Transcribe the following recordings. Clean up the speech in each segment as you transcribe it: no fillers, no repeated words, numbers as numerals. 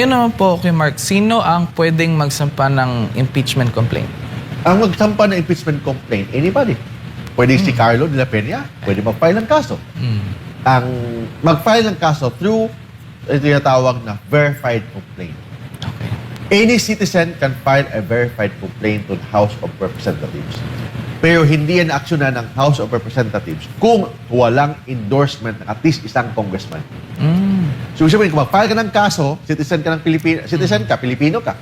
Yun naman po kay Mark, sino ang pwedeng magsampa ng impeachment complaint? Ang magsampa ng impeachment complaint, anybody. Pwede si Carlo de la Peña, pwede mag-file ng kaso. Ang mag-file ng kaso through ito yung tawag na verified complaint. Okay. Any citizen can file a verified complaint to the House of Representatives. Pero hindi yan aksyonan ng House of Representatives kung walang endorsement ng at least isang congressman. So, ibig sabihin, kung mag-file ka ng kaso, citizen ka ng Pilipinas, citizen ka, Pilipino ka,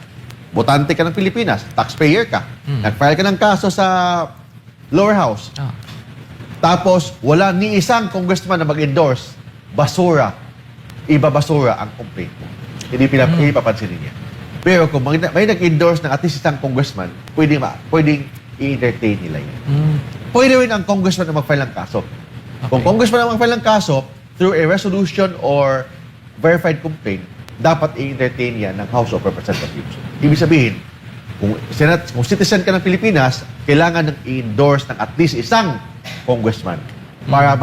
botante ka ng Pilipinas, taxpayer ka, nag-file ka ng kaso sa lower house, tapos wala ni isang congressman na mag-endorse, basura, ibabasura ang complaint mo. Hindi papansinin niya. Pero kung may nag-endorse ng at least isang congressman, pwedeng i-entertain nila yan. Pwede rin ang congressman na mag-file ng kaso. Kung congressman na mag-file ng kaso, through a resolution or verified complaint, dapat i-entertain yan ng House of Representatives. Ibig sabihin, kung citizen ka ng Pilipinas, kailangan ng i-endorse ng at least isang congressman para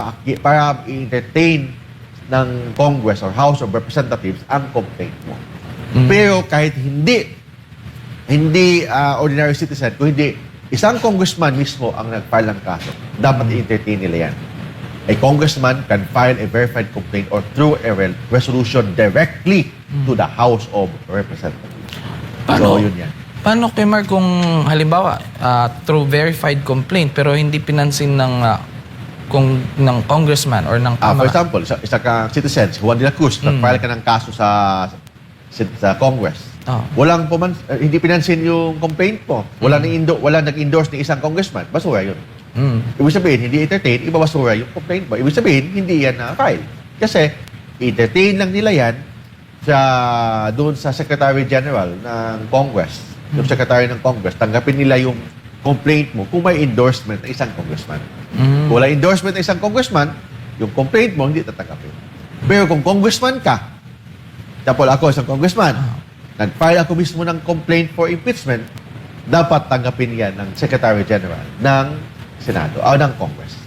i-entertain ng Congress or House of Representatives ang complaint mo. Pero kahit hindi ordinary citizen, kung hindi isang congressman mismo ang nag-file ng kaso, dapat i-entertain nila yan. A congressman can file a verified complaint or through a resolution directly to the House of Representatives. So, yun yan. Paano kay Mark kung halimbawa through verified complaint pero hindi pinansin ng congressman or ng For example, isa kang citizen, si Juan de la Cruz, nag-file ka ng kaso sa Congress. Walang hindi pinansin yung complaint mo. Wala nag-endorse ni isang congressman. Basura yun. Ibig sabihin, hindi entertain, ibabasura yung complaint mo. Ibig sabihin, hindi yan na-file. Kasi, entertain lang nila yan doon sa Secretary General ng Congress. Yung Secretary ng Congress, tanggapin nila yung complaint mo kung may endorsement ng isang congressman. Kung wala endorsement ng isang congressman, yung complaint mo hindi tatanggapin. Pero kung congressman ka, tapos ako isang congressman, nag-file ako mismo ng complaint for impeachment, dapat tanggapin yan ng Secretary General ng Senado o ng Congress.